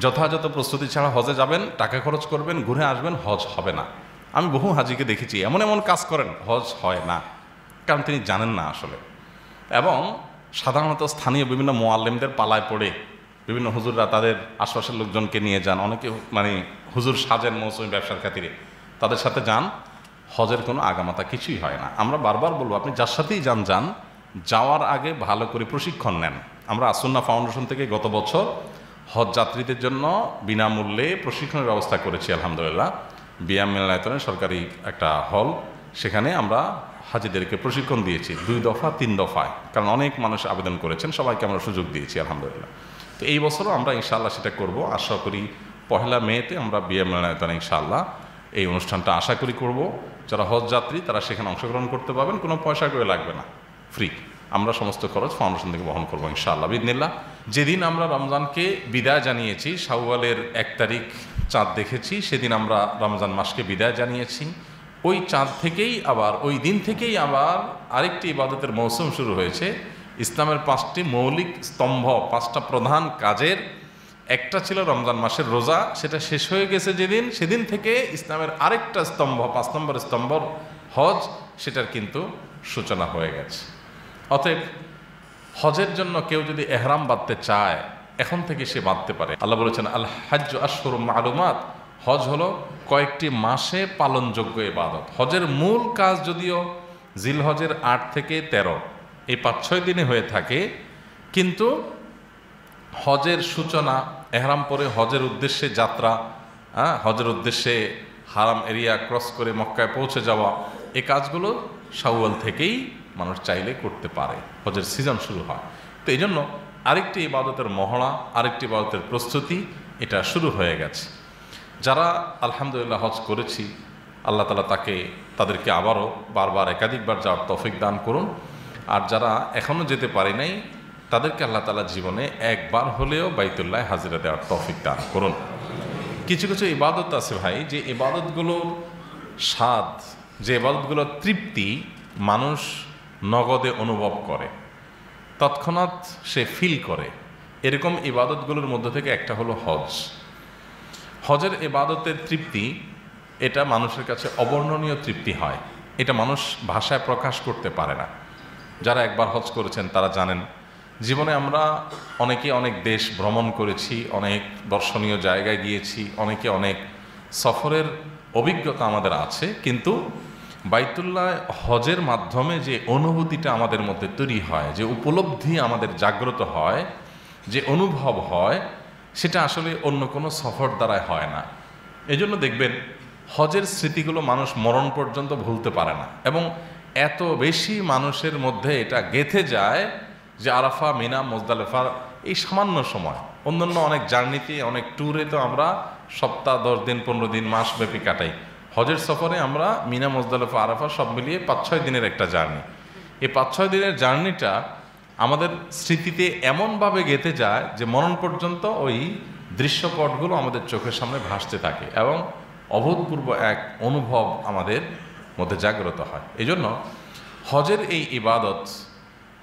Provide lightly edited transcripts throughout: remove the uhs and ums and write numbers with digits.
যথাযথ প্রস্তুতি ছাড়া হজে যাবেন, টাকা খরচ করবেন, ঘুরে আসবেন, হজ হবে না। আমি বহু হাজিকে দেখেছি এমন এমন কাজ করেন, হজ হয় না, কারণ তিনি জানেন না আসলে। এবং সাধারণত স্থানীয় বিভিন্ন মোয়াল্লেমদের পালায় পড়ে বিভিন্ন হুজুররা তাদের আশপাশের লোকজনকে নিয়ে যান, অনেকে মানে হুজুর সাজেন মৌসুমি ব্যবসার খাতিরে, তাদের সাথে যান, হজের কোনো আগামাতা কিছুই হয় না। আমরা বারবার বলবো আপনি যার সাথেই যান, যাওয়ার আগে ভালো করে প্রশিক্ষণ নেন। আমরা আসুন্না ফাউন্ডেশন থেকে গত বছর হজ যাত্রীদের জন্য বিনামূল্যে প্রশিক্ষণের ব্যবস্থা করেছি আলহামদুলিল্লাহ। বিয়াম মিলনায়তনের সরকারি একটা হল, সেখানে আমরা হাজিদেরকে প্রশিক্ষণ দিয়েছি 2 দফা 3 দফায়, কারণ অনেক মানুষ আবেদন করেছেন, সবাইকে আমরা সুযোগ দিয়েছি আলহামদুলিল্লাহ। তো এই বছরও আমরা ইনশাআল্লাহ সেটা করব। আশা করি 1 মেতে আমরা বিয়াম মিলনায়তনে ইনশাআল্লাহ এই অনুষ্ঠানটা আশা করি করব। যারা হজ যাত্রী তারা সেখানে অংশগ্রহণ করতে পারবেন, কোনো পয়সা করে লাগবে না, ফ্রি। আমরা সমস্ত খরচ ফাউন্ডেশন থেকে বহন করবো ইনশাআল্লাহ বিদিনিল্লাহ। যেদিন আমরা রমজানকে বিদায় জানিয়েছি, শাওয়ালের 1 তারিখ চাঁদ দেখেছি, সেদিন আমরা রমজান মাসকে বিদায় জানিয়েছি। ওই চাঁদ থেকেই আবার, ওই দিন থেকেই আবার আরেকটি ইবাদতের মৌসুম শুরু হয়েছে। ইসলামের 5টি মৌলিক স্তম্ভ, 5টা প্রধান কাজের একটা ছিল রমজান মাসের রোজা, সেটা শেষ হয়ে গেছে যেদিন, সেদিন থেকে ইসলামের আরেকটা স্তম্ভ, 5 নম্বর স্তম্ভ হজ, সেটার কিন্তু সূচনা হয়ে গেছে। অতএব হজের জন্য কেউ যদি এহরাম বাঁধতে চায়, এখন থেকে সে বাঁধতে পারে। আল্লাহ বলেছেন আল হাজ্জু আশহুরুম মালুমাত, হজ হলো কয়েকটি মাসে পালনযোগ্য ইবাদত। হজের মূল কাজ যদিও জিলহজের 8 থেকে 13 এই 5-6 দিনে হয়ে থাকে, কিন্তু হজের সূচনা, এহরাম পরে হজের উদ্দেশ্যে যাত্রা, হজের উদ্দেশ্যে হারাম এরিয়া ক্রস করে মক্কায় পৌঁছে যাওয়া, এই কাজগুলো শাওয়াল থেকেই মানুষ চাইলে করতে পারে, হজের সিজন শুরু হয়। তো এই জন্য আরেকটি ইবাদতের মহড়া, আরেকটি ইবাদতের প্রস্তুতি এটা শুরু হয়ে গেছে। যারা আলহামদুলিল্লাহ হজ করেছি, আল্লাহ তাআলা তাদেরকে আবারও বারবার একাধিকবার যাওয়ার তৌফিক দান করুন। আর যারা এখনও যেতে পারে নাই, তাদেরকে আল্লাহ তাআলা জীবনে একবার হলেও বাইতুল্লাহ হাজিরা দেওয়ার তৌফিক দান করুন। কিছু কিছু ইবাদত আছে ভাই, যে ইবাদতগুলোর স্বাদ, যে ইবাদতগুলোর তৃপ্তি মানুষ নগদে অনুভব করে, তৎক্ষণাৎ সে ফিল করে। এরকম ইবাদতগুলোর মধ্যে থেকে একটা হলো হজ। হজের ইবাদতের তৃপ্তি, এটা মানুষের কাছে অবর্ণনীয় তৃপ্তি হয়। এটা মানুষ ভাষায় প্রকাশ করতে পারে না। যারা একবার হজ করেছেন তারা জানেন। জীবনে আমরা অনেকে অনেক দেশ ভ্রমণ করেছি, অনেক দর্শনীয় জায়গায় গিয়েছি, অনেকে অনেক সফরের অভিজ্ঞতা আমাদের আছে, কিন্তু বাইতুল্লাহ হজের মাধ্যমে যে অনুভূতিটা আমাদের মধ্যে তৈরি হয়, যে উপলব্ধি আমাদের জাগ্রত হয়, যে অনুভব হয়, সেটা আসলে অন্য কোনো সফর দ্বারাই হয় না। এজন্য দেখবেন হজের স্মৃতিগুলো মানুষ মরণ পর্যন্ত ভুলতে পারে না, এবং এত বেশি মানুষের মধ্যে এটা গেঁথে যায় যে আরাফা, মিনা, মুজদালিফার এই সামান্য সময়, অন্যান্য অনেক জার্নিতে, অনেক ট্যুরে তো আমরা সপ্তাহ, 10 দিন, 15 দিন, মাসব্যাপী কাটাই। হজের সফরে আমরা মিনা, মুজদালিফা, আরাফা সব মিলিয়ে 5-6 দিনের একটা জার্নি। এই 5-6 দিনের জার্নিটা আমাদের স্মৃতিতে এমনভাবে গেঁথে যায় যে মরণ পর্যন্ত ওই দৃশ্যপটগুলো আমাদের চোখের সামনে ভাসতে থাকে, এবং অভূতপূর্ব এক অনুভব আমাদের মধ্যে জাগ্রত হয়। এই জন্য হজের এই ইবাদত,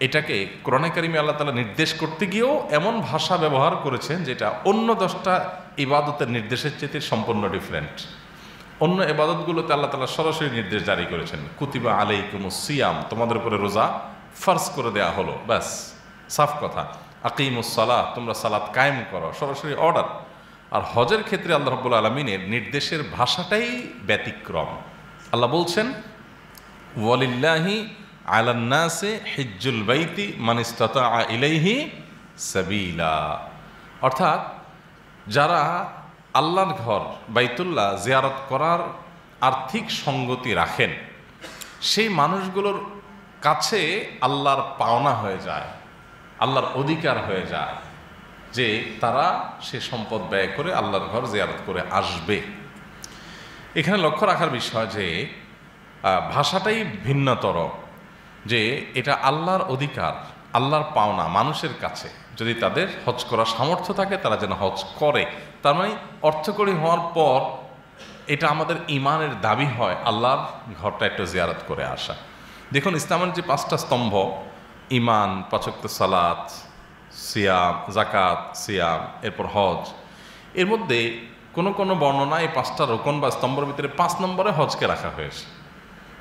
এটাকে কোরআনে কারিমে আল্লাহ তাআলা নির্দেশ করতে গিয়েও এমন ভাষা ব্যবহার করেছেন যেটা অন্য 10টা ইবাদতের নির্দেশের চেয়ে সম্পূর্ণ ডিফারেন্ট। অন্য ইবাদতগুলোতে আল্লাহ তাআলা সরাসরি নির্দেশ জারি করেছেন, কুতিবা আলাইকুমুস সিয়াম, তোমাদের উপরে রোজা ফরজ করে দেয়া হলো, ব্যাস, সাফ কথা। আকিমুস সালাহ, তোমরা সালাত কায়েম করো, সরাসরি অর্ডার। আর হজের ক্ষেত্রে আল্লাহ রাব্বুল আলামিনের নির্দেশের ভাষাটাই ব্যতিক্রম। আল্লাহ বলছেন ওয়ালিল্লাহি আলান নাসি হিজ্জুল বাইতি মান ইসতাতাআ ইলাইহি সাবিলা, অর্থাৎ যারা আল্লাহর ঘর বাইতুল্লাহ জিয়ারত করার আর্থিক সঙ্গতি রাখেন, সেই মানুষগুলোর কাছে আল্লাহর পাওনা হয়ে যায়, আল্লাহর অধিকার হয়ে যায় যে তারা সে সম্পদ ব্যয় করে আল্লাহর ঘর জিয়ারত করে আসবে। এখানে লক্ষ্য রাখার বিষয় যে ভাষাটাই ভিন্নতর, যে এটা আল্লাহর অধিকার, আল্লাহর পাওনা মানুষের কাছে। যদি তাদের হজ করার সামর্থ্য থাকে তারা যেন হজ করে। তার মানে অর্থকরী হওয়ার পর এটা আমাদের ইমানের দাবি হয় আল্লাহর ঘরটা একটু জিয়ারত করে আসা। দেখুন ইসলামের যে 5টা স্তম্ভ, ইমান, 5 ওয়াক্ত সালাত, সিয়াম, জাকাত, সিয়াম, এরপর হজ, এর মধ্যে কোনো কোনো বর্ণনা এই 5টা রোকন বা স্তম্ভের ভিতরে 5 নম্বরে হজকে রাখা হয়েছে,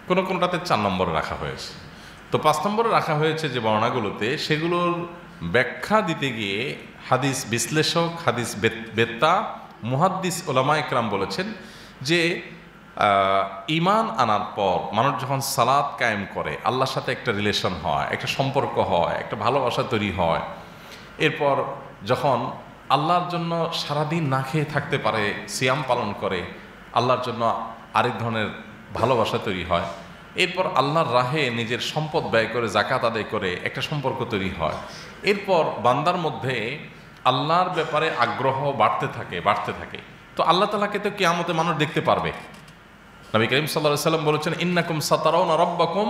কোনো কোনোটাতে 4 নম্বরে রাখা হয়েছে। তো 5 নম্বরে রাখা হয়েছে যে বর্ণনাগুলোতে, সেগুলোর ব্যাখ্যা দিতে গিয়ে হাদিস বিশ্লেষক, হাদিস বেত্তা, মুহাদ্দিস ওলামা ইকরাম বলেছেন যে ঈমান আনার পর মানুষ যখন সালাত কায়েম করে, আল্লাহর সাথে একটা রিলেশন হয়, একটা সম্পর্ক হয়, একটা ভালোবাসা তৈরি হয়, এরপর যখন আল্লাহর জন্য সারাদিন না খেয়ে থাকতে পারে, সিয়াম পালন করে, আল্লাহর জন্য আরেক ধরনের ভালোবাসা তৈরি হয়, এরপর আল্লাহর রাহে নিজের সম্পদ ব্যয় করে জাকাত আদায় করে একটা সম্পর্ক তৈরি হয়, এরপর বান্দার মধ্যে আল্লাহর ব্যাপারে আগ্রহ বাড়তে থাকে। তো আল্লাহ তাআলাকে তো কিয়ামতে মানুষ দেখতে পারবে। নবী করিম সাল্লাল্লাহু আলাইহি ওয়াসাল্লাম বলেছেন, ইন্নাকুম সাতারাউনা রাব্বাকুম,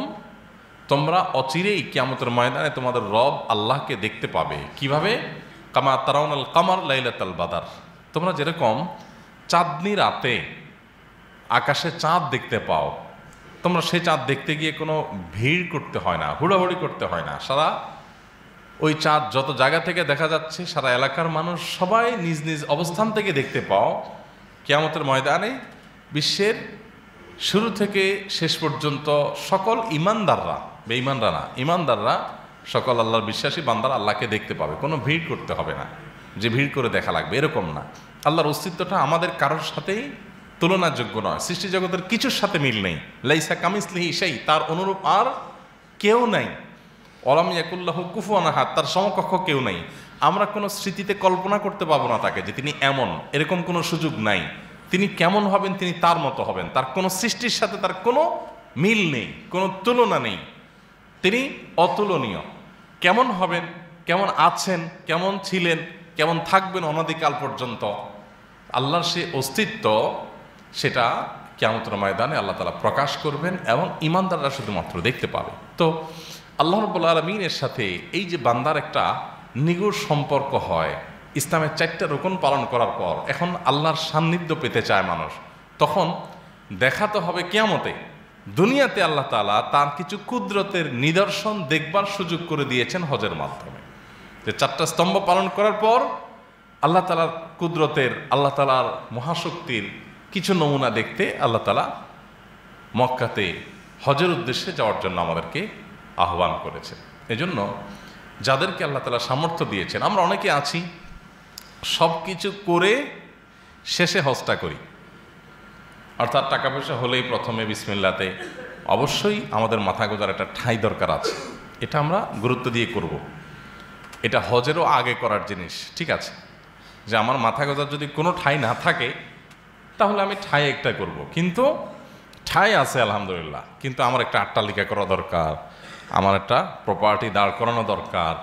তোমরা অচিরেই কিয়ামতের ময়দানে তোমাদের রব আল্লাহকে দেখতে পাবে। কিভাবে? কামা তারাউনাল কামার লাইলাতাল বাদার, তোমরা যেরকম চাঁদনি রাতে আকাশে চাঁদ দেখতে পাও, তোমরা সেই চাঁদ দেখতে গিয়ে কোনো ভিড় করতে হয় না, হুড়াহুড়ি করতে হয় না, সারা ওই চাঁদ যত জায়গা থেকে দেখা যাচ্ছে সারা এলাকার মানুষ সবাই নিজ নিজ অবস্থান থেকে দেখতে পাও। কিয়ামতের ময়দানে বিশ্বের শুরু থেকে শেষ পর্যন্ত সকল ইমানদাররা, বেঈমানরা না, ইমানদাররা সকল আল্লাহর বিশ্বাসী বান্দারা আল্লাহকে দেখতে পাবে, কোনো ভিড় করতে হবে না যে ভিড় করে দেখা লাগবে, এরকম না। আল্লাহর অস্তিত্বটা আমাদের কারোর সাথেই তুলনাযোগ্য নয়, সৃষ্টি জগতের কিছুর সাথে মিল নেই। লাইসা কামিসলিহি শাই, তার অনুরূপ আর কেউ নাই। ওয়ালাম ইয়াকুল্লাহু কুফুয়ান আহাদ, তার সমকক্ষ কেউ নাই। আমরা কোনো স্মৃতিতে কল্পনা করতে পারবো না তাকে যে তিনি এমন, এরকম কোনো সুযোগ নাই। তিনি কেমন হবেন, তিনি তার মতো হবেন, তার কোনো সৃষ্টির সাথে তার কোনো মিল নেই, কোনো তুলনা নেই, তিনি অতুলনীয়। কেমন হবেন, কেমন আছেন, কেমন ছিলেন, কেমন থাকবেন অনধিকাল পর্যন্ত, আল্লাহর সে অস্তিত্ব, সেটা কিয়ামতের ময়দানে আল্লাহ তাআলা প্রকাশ করবেন এবং ঈমানদাররা শুধুমাত্র দেখতে পাবে। তো আল্লাহ রাব্বুল আলামিনের সাথে এই যে বান্দার একটা নিগুড় সম্পর্ক হয়, ইসলামের 4টা রুকন পালন করার পর এখন আল্লাহর সান্নিধ্য পেতে চায় মানুষ, তখন দেখাতে হবে কিয়ামতে। দুনিয়াতে আল্লাহ তাআলা তার কিছু কুদরতের নিদর্শন দেখবার সুযোগ করে দিয়েছেন হজের মাধ্যমে, যে 4টা স্তম্ভ পালন করার পর আল্লাহ তাআলার কুদরতের, আল্লাহ তাআলার মহাশক্তির কিছু নমুনা দেখতে আল্লাহ তাআলা মক্কাতে হজের উদ্দেশ্যে যাওয়ার জন্য আমাদেরকে আহ্বান করেছেন। এজন্য যাদেরকে আল্লাহ তাআলা সামর্থ্য দিয়েছেন, আমরা অনেকে আছি সব কিছু করে শেষে হজটা করি, অর্থাৎ টাকা পয়সা হলেই প্রথমে বিসমিল্লাতে। অবশ্যই আমাদের মাথা গোজার একটা ঠাঁই দরকার আছে, এটা আমরা গুরুত্ব দিয়ে করব। এটা হজেরও আগে করার জিনিস, ঠিক আছে, যে আমার মাথা গোজার যদি কোনো ঠাঁই না থাকে তাহলে আমি ঠাঁই একটা করব, কিন্তু ঠাঁই আছে আলহামদুলিল্লাহ, কিন্তু আমার একটা আট্টালিকা করা দরকার, আমার একটা প্রপার্টি দাঁড় করানো দরকার,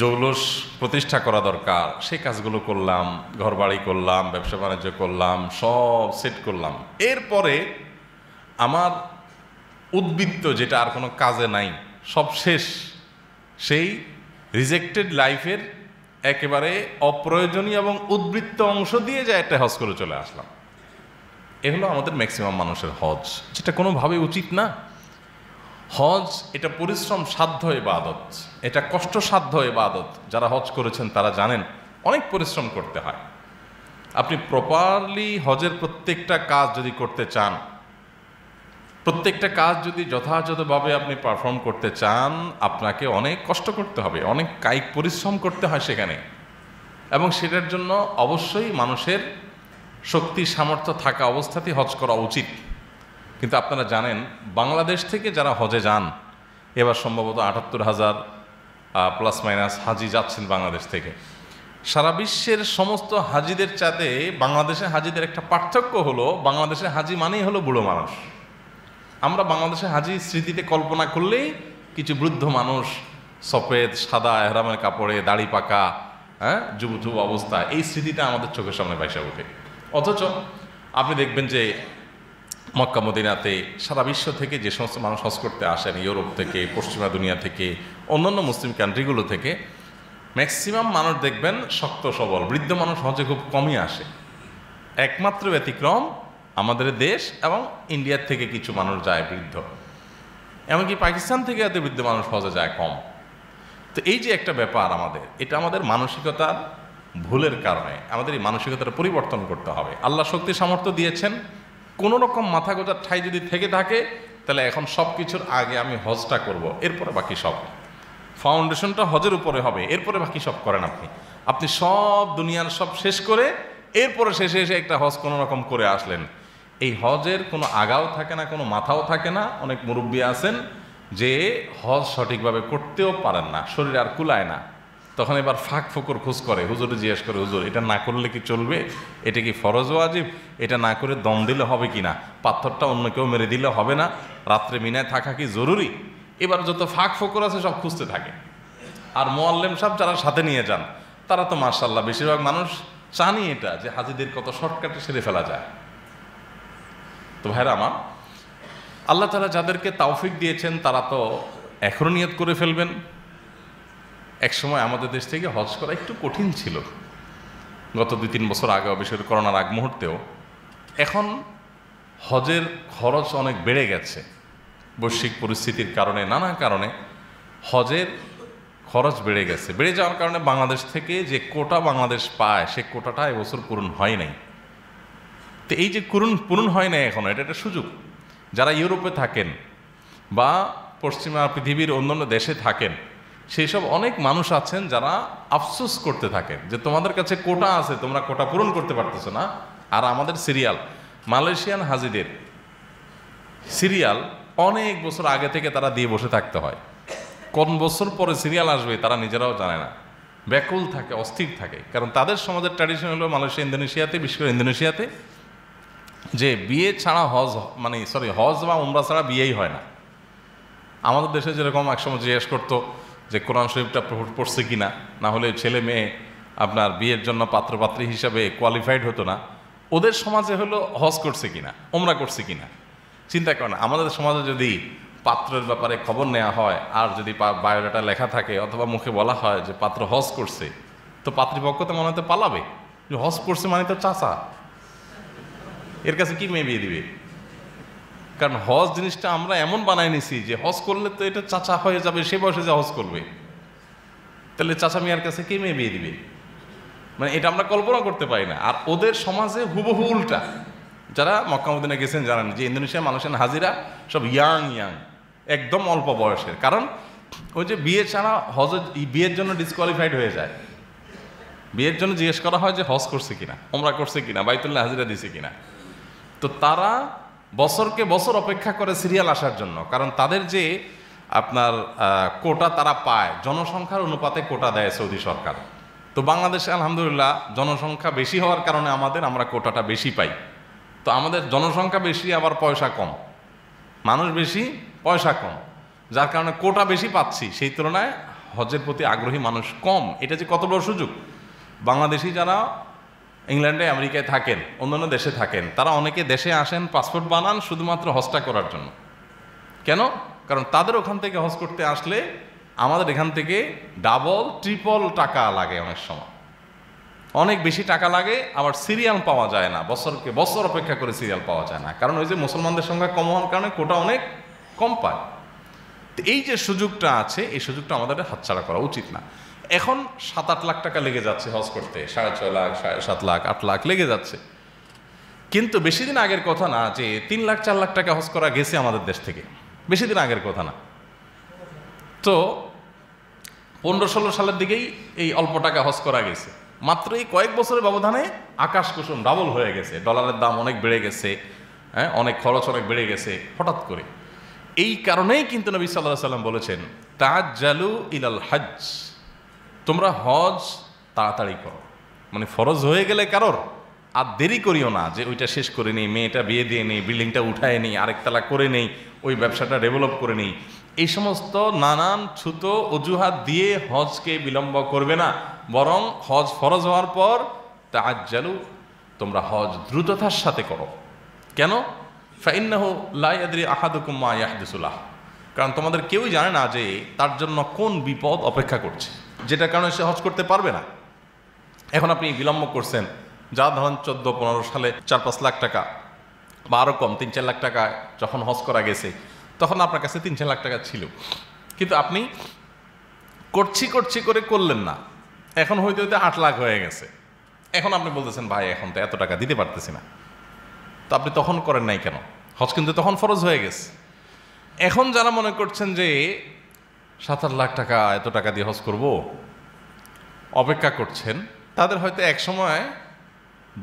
জৌলস প্রতিষ্ঠা করা দরকার। সেই কাজগুলো করলাম, ঘর বাড়ি করলাম, ব্যবসা বাণিজ্য করলাম, সব সেট করলাম। এরপরে আমার উদ্বৃত্ত যেটা আর কোনো কাজে নাই, সব শেষ, সেই রিজেক্টেড লাইফের একেবারে অপ্রয়োজনীয় এবং উদ্বৃত্ত অংশ দিয়ে যায় একটা হজ করে চলে আসলাম। এ হলো আমাদের ম্যাক্সিমাম মানুষের হজ, যেটা কোনোভাবে উচিত না। হজ এটা পরিশ্রম সাধ্য ইবাদত, এটা কষ্টসাধ্য ইবাদত। যারা হজ করেছেন তারা জানেন অনেক পরিশ্রম করতে হয়। আপনি প্রপারলি হজের প্রত্যেকটা কাজ যদি করতে চান, প্রত্যেকটা কাজ যদি যথাযথভাবে আপনি পারফর্ম করতে চান, আপনাকে অনেক কষ্ট করতে হবে, অনেক কায়িক পরিশ্রম করতে হয় সেখানে, এবং সেটার জন্য অবশ্যই মানুষের শক্তি সামর্থ্য থাকা অবস্থাতেই হজ করা উচিত। কিন্তু আপনারা জানেন বাংলাদেশ থেকে যারা হজে যান, এবার সম্ভবত ৭৮,০০০ প্লাস মাইনাস হাজি যাচ্ছেন বাংলাদেশ থেকে। সারা বিশ্বের সমস্ত হাজিদের চাঁদে বাংলাদেশের হাজিদের একটা পার্থক্য হলো, বাংলাদেশের হাজি মানেই হলো বুড়ো মানুষ। আমরা বাংলাদেশের হাজি স্মৃতিতে কল্পনা করলেই কিছু বৃদ্ধ মানুষ, সফেদ সাদা এহরামের কাপড়ে, দাড়ি পাকা, যুবথুব অবস্থা, এই স্মৃতিটা আমাদের চোখের সামনে ভাসে ওঠে। অথচ আপনি দেখবেন যে মক্কা মদিনাতে সারা বিশ্ব থেকে যে সমস্ত মানুষ হজ করতে আসেন, ইউরোপ থেকে, পশ্চিমা দুনিয়া থেকে, অন্যান্য মুসলিম কান্ট্রিগুলো থেকে, ম্যাক্সিমাম মানুষ দেখবেন শক্ত সবল, বৃদ্ধ মানুষ হজে খুব কমই আসে। একমাত্র ব্যতিক্রম আমাদের দেশ এবং ইন্ডিয়ার থেকে কিছু মানুষ যায় বৃদ্ধ, এমনকি পাকিস্তান থেকে এত বৃদ্ধ মানুষ হজে যায় কম। তো এই যে একটা ব্যাপার আমাদের, এটা আমাদের মানসিকতার ভুলের কারণে। আমাদের এই মানসিকতাটা পরিবর্তন করতে হবে। আল্লাহ শক্তি সামর্থ্য দিয়েছেন, কোনো রকম মাথা গোজার ঠাই যদি থেকে থাকে তাহলে এখন সব কিছুর আগে আমি হজটা করব, এরপরে বাকি সব। ফাউন্ডেশনটা হজের উপরে হবে, এরপরে বাকি সব করেন আপনি। আপনি সব দুনিয়ার সব শেষ করে এরপরে শেষে এসে একটা হজ কোনো রকম করে আসলেন, এই হজের কোনো আগাও থাকে না, কোনো মাথাও থাকে না। অনেক মুরব্বী আছেন যে হজ সঠিকভাবে করতেও পারেন না, শরীর আর কুলায় না, তখন এবার ফাঁক ফোকর খোঁজ করে, হুজুরে জিজ্ঞেস করে, হুজুর এটা না করলে কি চলবে, এটা কি ফরজ ওয়াজিব, এটা না করে দম দিলে হবে কি না, পাথরটা অন্য কেউ মেরে দিলে হবে না, রাত্রে মিনায় থাকা কি জরুরি। এবার যত ফাঁক ফোকর আছে সব খুঁজতে থাকে। আর মোয়াল্লেম সাহেব যারা সাথে নিয়ে যান তারা তো মাশাআল্লাহ বেশিরভাগ মানুষ চানি এটা যে হাজিদের কত শর্টকাটে সেরে ফেলা যায়। তো ভাইরা আমার, আল্লাহ তাআলা যাদেরকে তৌফিক দিয়েছেন তারা তো এখনো নিয়ত করে ফেলবেন। এক সময় আমাদের দেশ থেকে হজ করা একটু কঠিন ছিল, গত 2-3 বছর আগেও, বিশেষ করে করোনার আগ মুহূর্তেও। এখন হজের খরচ অনেক বেড়ে গেছে বৈশ্বিক পরিস্থিতির কারণে, নানা কারণে হজের খরচ বেড়ে গেছে। বেড়ে যাওয়ার কারণে বাংলাদেশ থেকে যে কোটা বাংলাদেশ পায় সে কোটাটা এবছর পূরণ হয় নাই। তো এই যে পূরণ হয় নাই এখন, এটা একটা সুযোগ। যারা ইউরোপে থাকেন বা পশ্চিমা পৃথিবীর অন্যান্য দেশে থাকেন, সেই সব অনেক মানুষ আছেন যারা আফসোস করতে থাকেন যে তোমাদের কাছে কোটা আছে, তোমরা কোটা পূরণ করতে পারতেছো না। আর আমাদের সিরিয়াল, মালয়েশিয়ান হাজিদের সিরিয়াল অনেক বছর আগে থেকে তারা দিয়ে বসে থাকতে হয়। কোন বছর পরে সিরিয়াল আসবে তারা নিজেরাও জানে না, ব্যাকুল থাকে, অস্থির থাকে। কারণ তাদের সমাজের ট্র্যাডিশন হলো মালয়েশিয়া, ইন্দোনেশিয়াতে, বিশেষ করে ইন্দোনেশিয়াতে, যে বিয়ে ছাড়া হজ, হজ বা উমরা ছাড়া বিয়েই হয় না। আমাদের দেশে যেরকম একসময় জিজ্ঞেস করতো যে কোরআন শরীফটা পড়ছে কিনা, না হলে ছেলে মেয়ে আপনার বিয়ের জন্য পাত্রপাত্রী হিসাবে কোয়ালিফাইড হতো না, ওদের সমাজে হলো হজ করছে কিনা, উমরা করছে কিনা। চিন্তা করেন, আমাদের সমাজে যদি পাত্রের ব্যাপারে খবর নেওয়া হয় আর যদি বায়োডাটা লেখা থাকে অথবা মুখে বলা হয় যে পাত্র হজ করছে, তো পাত্রীপক্ষ তো মনে হতে পালাবে যে হজ করছে মানে তো চাচা, এর কাছে কি মেয়ে বিয়ে দিবে। কারণ হজ জিনিসটা আমরা এমন বানাই নিছি যে হজ করলে তো এটা চাচা হয়ে যাবে, সে বয়সে যে হজ করবে, তাহলে চাচা মিয়ার কাছে কে মেয়ে বিয়ে দিবে, মানে এটা আমরা কল্পনা করতে পারি না। আর ওদের সমাজে হুবহু উল্টা। যারা মক্কা মদিনা গেছেন জানেন যে ইন্দোনেশিয়ার মানুষের হাজিরা সব ইয়াং, একদম অল্প বয়সের। কারণ ওই যে বিয়ে ছাড়া হজ, বিয়ের জন্য ডিসকোয়ালিফাইড হয়ে যায়। বিয়ের জন্য জিজ্ঞেস করা হয় যে হজ করছে কিনা, ওমরা করছে কিনা, বাইতুল্লাহ হাজিরা দিছে কিনা। তো তারা বছরকে বছর অপেক্ষা করে সিরিয়াল আসার জন্য। কারণ তাদের যে আপনার কোটা তারা পায়, জনসংখ্যার অনুপাতে কোটা দেয় সৌদি সরকার। তো বাংলাদেশে আলহামদুলিল্লাহ জনসংখ্যা বেশি হওয়ার কারণে আমরা কোটাটা বেশি পাই। তো আমাদের জনসংখ্যা বেশি, আবার পয়সা কম, মানুষ বেশি, পয়সা কম, যার কারণে কোটা বেশি পাচ্ছি, সেই তুলনায় হজের প্রতি আগ্রহী মানুষ কম। এটা যে কত বড় সুযোগ। বাংলাদেশি যারা ইংল্যান্ডে, আমেরিকায় থাকেন, অন্যান্য দেশে থাকেন, তারা অনেকে দেশে আসেন, পাসপোর্ট বানান শুধুমাত্র হজটা করার জন্য। কেন? কারণ তাদের ওখান থেকে হজ করতে আসলে আমাদের এখান থেকে ডাবল ট্রিপল টাকা লাগে, অনেক সময় অনেক বেশি টাকা লাগে। আবার সিরিয়াল পাওয়া যায় না, বছরকে বছর অপেক্ষা করে সিরিয়াল পাওয়া যায় না। কারণ ওই যে মুসলমানদের সংখ্যা কম হওয়ার কারণে কোটা অনেক কম পায়। তো এই যে সুযোগটা আছে, এই সুযোগটা আমাদের হাতছাড়া করা উচিত না। এখন 7-8 লাখ টাকা লেগে যাচ্ছে হজ করতে, 6.5 লাখ, 7.5 লাখ, 8 লাখ লেগে যাচ্ছে। কিন্তু বেশি দিন আগের কথা না যে 3 লাখ 4 লাখ টাকা হজ করা গেছে আমাদের দেশ থেকে, বেশি দিন আগের কথা না। তো 15-16 সালের দিকেই এই অল্প টাকা হজ করা গেছে। মাত্র এই কয়েক বছরের ব্যবধানে আকাশ কুসুম ডাবল হয়ে গেছে, ডলারের দাম অনেক বেড়ে গেছে, হ্যাঁ, অনেক খরচ অনেক বেড়ে গেছে হঠাৎ করে। এই কারণেই কিন্তু নবী সাল্লাল্লাহু আলাইহি সাল্লাম বলেছেন, তাআজ্জালু ইলাল হজ, তোমরা হজ তাড়াতাড়ি করো। মানে ফরজ হয়ে গেলে কারোর আর দেরি করিও না যে ওইটা শেষ করে নেই, মেয়েটা বিয়ে দিয়ে নেই, বিল্ডিংটা উঠায় নেই, আরেকতলা করে নেই, ওই ব্যবসাটা ডেভেলপ করে নেই। এই সমস্ত নানান ছুতো অজুহাত দিয়ে হজকে বিলম্ব করবে না, বরং হজ ফরজ হওয়ার পর তাআজ্জালু, তোমরা হজ দ্রুততার সাথে করো। কেন? ফাইন্নাহু লা ইয়াদরি আহাদুকুম মা ইয়াহদিসু লাহ, কারণ তোমাদের কেউই জানে না যে তার জন্য কোন বিপদ অপেক্ষা করছে, যেটা কারণে সে হজ করতে পারবে না। এখন আপনি বিলম্ব করছেন, যা ধরেন 14-15 সালে 4-5 লাখ টাকা বা আরও কম 3-4 লাখ টাকা যখন হজ করা গেছে, তখন আপনার কাছে 3-4 লাখ টাকা ছিল, কিন্তু আপনি করছি করে করলেন না। এখন হইতে হইতে 8 লাখ হয়ে গেছে। এখন আপনি বলতেছেন ভাই এখন তো এত টাকা দিতে পারতেছি না, তো আপনি তখন করেন নাই কেন? হজ কিন্তু তখন ফরজ হয়ে গেছে। এখন যারা মনে করছেন যে 7-8 লাখ টাকা এত টাকা দিয়ে হজ করব, অপেক্ষা করছেন, তাদের হয়তো এক সময়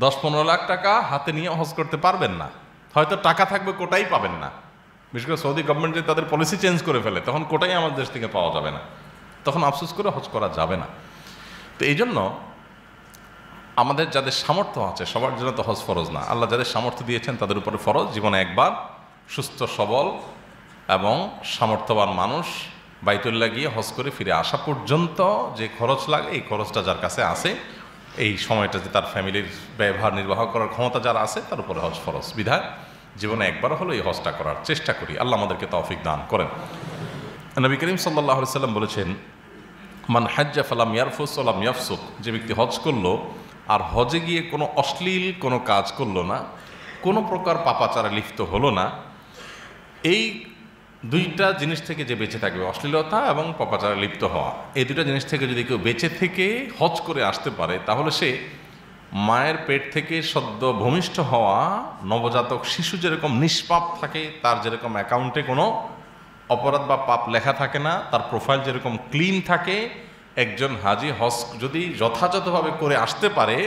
10-15 লাখ টাকা হাতে নিয়ে হজ করতে পারবেন না, হয়তো টাকা থাকবে কোটাই পাবেন না। বিশেষ করে সৌদি গভর্নমেন্ট যে তাদের পলিসি চেঞ্জ করে ফেলে, তখন কোটাই আমাদের দেশ থেকে পাওয়া যাবে না, তখন আফসোস করে হজ করা যাবে না। তো এই জন্য আমাদের যাদের সামর্থ্য আছে সবার জন্য তো হজ ফরজ না। আল্লাহ যাদের সামর্থ্য দিয়েছেন তাদের উপরে ফরজ। জীবনে একবার সুস্থ সবল এবং সামর্থ্যবান মানুষ বাইতুল্লাহ গিয়ে হজ করে ফিরে আসা পর্যন্ত যে খরচ লাগে, এই খরচটা যার কাছে আছে, এই সময়টা যে তার ফ্যামিলির ব্যবহার নির্বাহ করার ক্ষমতা যারা আছে, তার উপরে হজ ফরজ। বিধায় জীবনে একবার হলো এই হজটা করার চেষ্টা করি। আল্লাহ আমাদেরকে তৌফিক দান করেন। নবী করিম সাল্লাল্লাহু আলাইহি সাল্লাম বলেছেন, মান হাজ্জা ফালাম ইয়ারফুস ওয়ালাম ইয়াফসুক, যে ব্যক্তি হজ করলো আর হজে গিয়ে কোনো অশ্লীল কোনো কাজ করলো না, কোনো প্রকার পাপাচারে লিপ্ত হলো না, এই দুইটা জিনিস থেকে যে বেঁচে থাকবে, অশ্লীলতা এবং পাপাচারে লিপ্ত হওয়া, এই দুইটা জিনিস থেকে যদি কেউ বেঁচে থেকে হজ করে আসতে পারে, তাহলে সে মায়ের পেট থেকে সদ্য ভূমিষ্ঠ হওয়া নবজাতক শিশু যেরকম নিষ্পাপ থাকে, তার যেরকম অ্যাকাউন্টে কোনো অপরাধ বা পাপ লেখা থাকে না, তার প্রোফাইল যেরকম ক্লিন থাকে, একজন হাজি হজ যদি যথাযথভাবে করে আসতে পারে,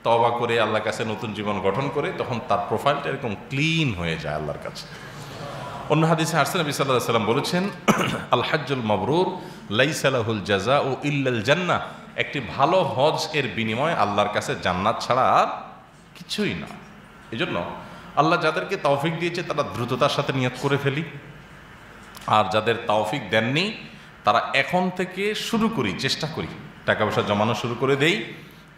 তওবা করে আল্লাহর কাছে নতুন জীবন গঠন করে, তখন তার প্রোফাইলটা এরকম ক্লিন হয়ে যায় আল্লাহর কাছে। অন্য হাদিসে আসছে নবী সাল্লাল্লাহু আলাইহি ওয়াসাল্লাম বলেছেন, আল হাজ্জুল মাবরুর লাইসা লাহুল জাযাউ ইল্লাল জান্নাহ, একটি ভালো হজ এর বিনিময় আল্লাহর কাছে জান্নাত ছাড়া আর কিছুই না। এই জন্য আল্লাহ যাদেরকে তৌফিক দিয়েছে তারা দ্রুততার সাথে নিয়ত করে ফেলি, আর যাদের তৌফিক দেননি তারা এখন থেকে শুরু করি, চেষ্টা করি, টাকা পয়সা জমানো শুরু করে দেই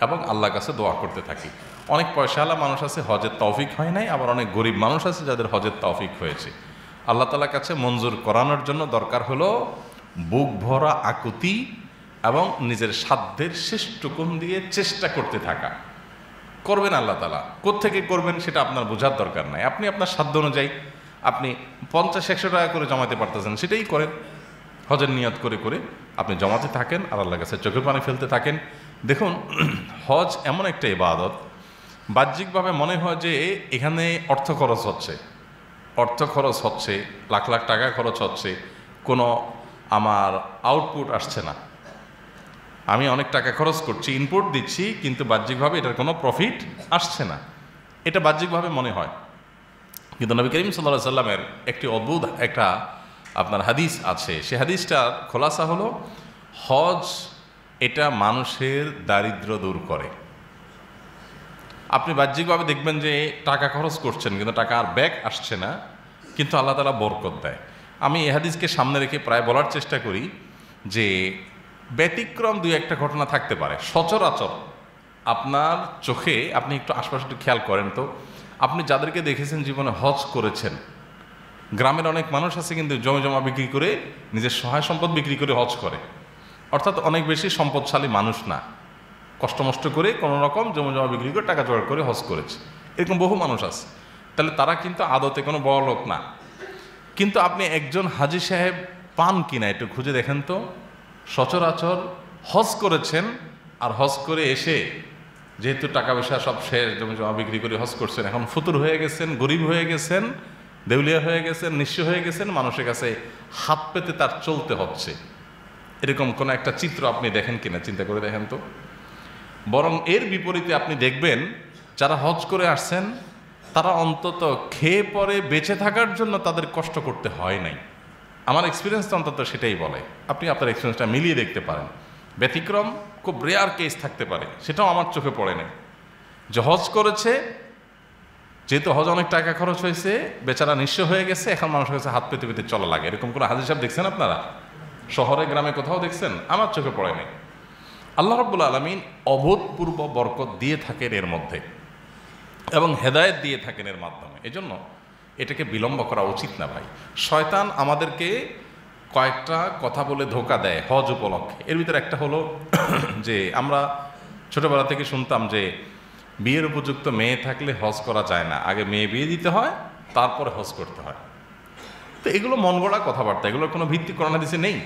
এবং আল্লাহর কাছে দোয়া করতে থাকি। অনেক পয়সাওয়ালা মানুষ আছে হজের তৌফিক হয় নাই, আবার অনেক গরিব মানুষ আছে যাদের হজের তৌফিক হয়েছে। আল্লাহ তাআলার কাছে মঞ্জুর করানোর জন্য দরকার হলো বুক ভরা আকুতি এবং নিজের সাধ্যের শেষটুকুন দিয়ে চেষ্টা করতে থাকা। করবেন আল্লাহ তাআলা, কোত্থেকে করবেন সেটা আপনার বোঝার দরকার নাই। আপনি আপনার সাধ্য অনুযায়ী আপনি 50-100 টাকা করে জমাতে পারতেছেন, সেটাই করেন। হজের নিয়ত করে করে আপনি জমাতে থাকেন আর আল্লাহর কাছে চোখের পানি ফেলতে থাকেন। দেখুন, হজ এমন একটা ইবাদত, বাহ্যিকভাবে মনে হয় যে এখানে অর্থ খরচ হচ্ছে, লাখ লাখ টাকা খরচ হচ্ছে, কোনো আমার আউটপুট আসছে না, আমি অনেক টাকা খরচ করছি, ইনপুট দিচ্ছি, কিন্তু বাহ্যিকভাবে এটার কোনো প্রফিট আসছে না, এটা বাহ্যিকভাবে মনে হয়। কিন্তু নবী করিম সাল্লাল্লাহু আলাইহি সাল্লামের একটি অদ্ভুত একটা আপনার হাদিস আছে, সে হাদিসটার খোলাসা হলো, হজ এটা মানুষের দারিদ্র্য দূর করে। আপনি বাহ্যিকভাবে দেখবেন যে টাকা খরচ করছেন কিন্তু টাকা আর ব্যাক আসছে না, কিন্তু আল্লাহ তাআলা বরকত দেয়। আমি এই হাদিসকে সামনে রেখে প্রায় বলার চেষ্টা করি যে ব্যতিক্রম দুই একটা ঘটনা থাকতে পারে, সচরাচর আপনার চোখে আপনি একটু আশপাশে একটু খেয়াল করেন তো, আপনি যাদেরকে দেখেছেন জীবনে হজ করেছেন, গ্রামের অনেক মানুষ আছে কিন্তু জমি জমা বিক্রি করে, নিজের সহায় সম্পদ বিক্রি করে হজ করে, অর্থাৎ অনেক বেশি সম্পদশালী মানুষ না, কষ্টমষ্ট করে কোনো রকম জমি জমা বিক্রি করে টাকা জোগাড় করে হজ করেছে, এরকম বহু মানুষ আছে। তাহলে তারা কিন্তু আদতে কোনো বড় লোক না। কিন্তু আপনি একজন হাজি সাহেব পান কিনা একটু খুঁজে দেখেন তো, সচরাচর হজ করেছেন আর হজ করে এসে যেহেতু টাকা পয়সা সব শেষ, জমি জমা বিক্রি করে হজ করছেন, এখন ফতুর হয়ে গেছেন, গরিব হয়ে গেছেন, দেউলিয়া হয়ে গেছেন, নিঃস্ব হয়ে গেছেন, মানুষের কাছে হাত পেতে তার চলতে হচ্ছে, এরকম কোনো একটা চিত্র আপনি দেখেন কিনা চিন্তা করে দেখেন তো। বরং এর বিপরীতে আপনি দেখবেন যারা হজ করে আসছেন তারা অন্তত খেয়ে পরে বেঁচে থাকার জন্য তাদের কষ্ট করতে হয় নাই। আমার এক্সপিরিয়েন্স অন্তত সেটাই বলে। আপনি আপনার এক্সপিরিয়েন্সটা মিলিয়ে দেখতে পারেন। ব্যতিক্রম খুব রেয়ার কেস থাকতে পারে, সেটাও আমার চোখে পড়ে নাই, যে হজ করেছে, যেহেতু হজ অনেক টাকা খরচ হয়েছে, বেচারা নিঃস্ব হয়ে গেছে, এখন মানুষের কাছে হাত পেতে পেতে চলা লাগে, এরকম কোনো হাজি সাহেব দেখছেন আপনারা? শহরে গ্রামে কোথাও দেখছেন? আমার চোখে পড়ে নাই। আল্লাহ রাব্বুল আলামিন অভূতপূর্ব বরকত দিয়ে থাকেন এর মধ্যে এবং হেদায়েত দিয়ে থাকেন এর মাধ্যমে। এজন্য এটাকে বিলম্ব করা উচিত না ভাই। শয়তান আমাদেরকে কয়েকটা কথা বলে ধোঁকা দেয় হজ উপলক্ষে। এর ভিতরে একটা হলো যে আমরা ছোটবেলা থেকে শুনতাম যে বিয়ের উপযুক্ত মেয়ে থাকলে হজ করা যায় না, আগে মেয়ে বিয়ে দিতে হয়, তারপরে হজ করতে হয়। তো এগুলো মন গড়া কথাবার্তা, এগুলোর কোনো ভিত্তি কোরআন হাদিসে নেই।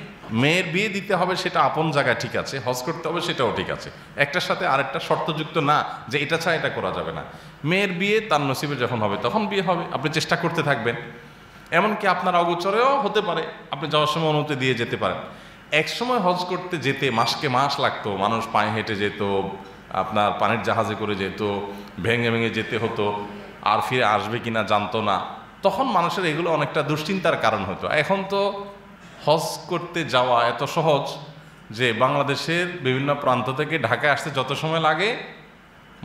মেয়ের বিয়ে দিতে হবে সেটা আপন জায়গায় ঠিক আছে, হজ করতে হবে সেটাও ঠিক আছে, একটার সাথে আরেকটা শর্তযুক্ত না যে এটা ছাড়া এটা করা যাবে না। মেয়ের বিয়ে তার নসিবে যখন হবে তখন বিয়ে হবে, আপনি চেষ্টা করতে থাকবেন। এমনকি আপনার অগোচরেও হতে পারে, আপনি যাওয়ার সময় অনুমতি দিয়ে যেতে পারেন। এক সময় হজ করতে যেতে মাসকে মাস লাগতো, মানুষ পায়ে হেঁটে যেত, আপনার পানির জাহাজে করে যেত, ভেঙে ভেঙে যেতে হতো, আর ফিরে আসবে কিনা জানতো না। তখন মানুষের এগুলো অনেকটা দুশ্চিন্তার কারণ হতো। এখন তো হজ করতে যাওয়া এত সহজ যে বাংলাদেশের বিভিন্ন প্রান্ত থেকে ঢাকায় আসতে যত সময় লাগে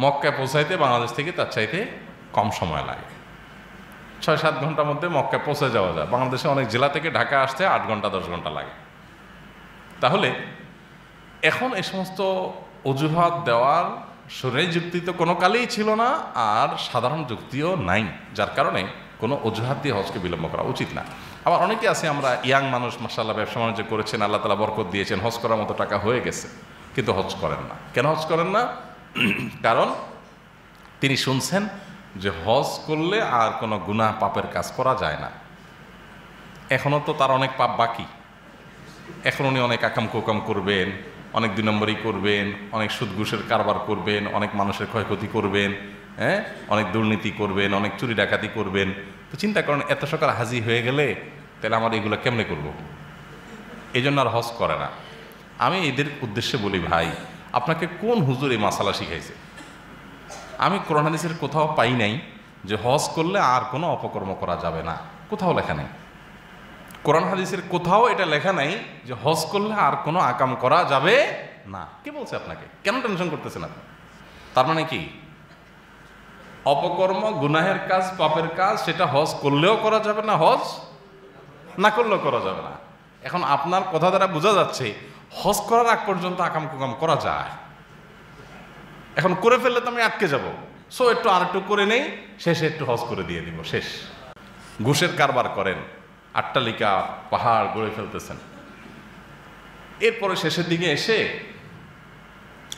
মক্কায় পৌঁছাইতে বাংলাদেশ থেকে তার চাইতে কম সময় লাগে। 6-7 ঘন্টার মধ্যে মক্কায় পৌঁছে যাওয়া যায়। বাংলাদেশে অনেক জেলা থেকে ঢাকা আসতে 8 ঘন্টা 10 ঘন্টা লাগে। তাহলে এখন এই সমস্ত অজুহাত দেওয়ার শরীরে যুক্তি তো কোনো কালেই ছিল না, আর সাধারণ যুক্তিও নাই, যার কারণে কোনো অজুহাত দিয়ে হজকে বিলম্ব করা উচিত না। আবার অনেকে আছে, আমরা ইয়াং মানুষ, মাশাআল্লাহ ব্যবসা বাণিজ্য করেছেন, আল্লাহ তাআলা বরকত দিয়েছেন, হজ করার মতো টাকা হয়ে গেছে, কিন্তু হজ করেন না। কেন হজ করেন না? কারণ তিনি শুনছেন যে হজ করলে আর কোনো গুনাহ পাপের কাজ করা যায় না। এখনও তো তার অনেক পাপ বাকি, এখন উনি অনেক আকাম কোকাম করবেন, অনেক 2 নম্বরই করবেন, অনেক সুদ ঘুষের কারবার করবেন, অনেক মানুষের ক্ষয়ক্ষতি করবেন, হ্যাঁ, অনেক দুর্নীতি করবেন, অনেক চুরি ডাকাতি করবেন। তো চিন্তা করেন, এত সকাল হাজি হয়ে গেলে তাহলে আমার এগুলো কেমনে করব? এই জন্য আর হজ করে না। আমি এদের উদ্দেশ্যে বলি, ভাই আপনাকে কোন হুজুর এই মাসালা শিখাইছে? আমি কোরআন হাদিসের কোথাও পাই নাই যে হজ করলে আর কোনো অপকর্ম করা যাবে না, কোথাও লেখা নেই। কোরআন হাদিসের কোথাও এটা লেখা নাই যে হজ করলে আর কোনো আকাম করা যাবে না। কে বলছে আপনাকে? কেন টেনশন করতেছেন আপনি? তার মানে কি অপকর্ম, গুনাহের কাজ, পাপের কাজ, সেটা হজ করলেও করা যাবে না, হজ না করলেও করা যাবে না। এখন আপনার কথা দ্বারা বোঝা যাচ্ছে হজ করার আগ পর্যন্ত আকাম কুকাম করা যায়। এখন করে ফেললে তো আমি আটকে যাব, সো একটু আর একটু করে নেই, শেষে একটু হজ করে দিয়ে দিব, শেষ। ঘুষের কারবার করেন, আট্টালিকা পাহাড় গড়ে ফেলতেছেন, এরপরে শেষের দিকে এসে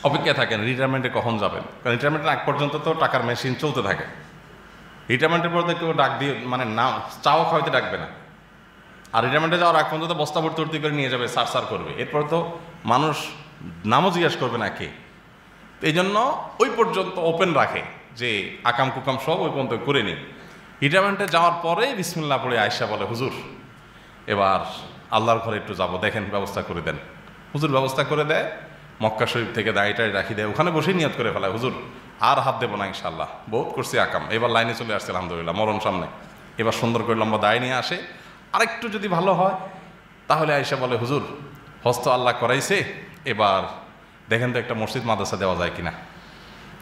অপেক্ষা থাকেন রিটায়ারমেন্টে কখন যাবেন। কারণ রিটায়ারমেন্টের আগ পর্যন্ত তো টাকার মেশিন চলতে থাকে। রিটায়ারমেন্টের পর তো কেউ ডাক দিয়ে, মানে না চাও খাওয়াইতে ডাকবে না। আর রিটায়ারমেন্টে যাওয়ার আগ পর্যন্ত বস্তা ভর্তি করে নিয়ে যাবে, সার করবে। এরপর তো মানুষ নামও জিজ্ঞেস করবে না কে। এই জন্য ওই পর্যন্ত ওপেন রাখে যে আকাম কুকাম সব ওই পর্যন্ত করে নিই। রিটায়ারমেন্টে যাওয়ার পরে বিসমিল্লাহ পড়ে আয়েশা বলে, হুজুর এবার আল্লাহর ঘরে একটু যাব, দেখেন ব্যবস্থা করে দেন। হুজুর ব্যবস্থা করে দেয়, মক্কা শরীফ থেকে দাড়িটাই রাখি দেয়, ওখানে বসেই নিয়ত করে ফেলায়, হুজুর আর হাত দেবো না ইনশাল্লাহ, বহুত করছি আকাম, এবার লাইনে চলে আসছে আলহামদুলিল্লাহ, মরণ সামনে, এবার সুন্দর করে লম্বা দাড়ি নিয়ে আসে। আরেকটু যদি ভালো হয় তাহলে আয়েশা বলে, হুজুর হস্ত আল্লাহ করাইছে, এবার দেখেন তো একটা মসজিদ মাদ্রাসা দেওয়া যায় কিনা,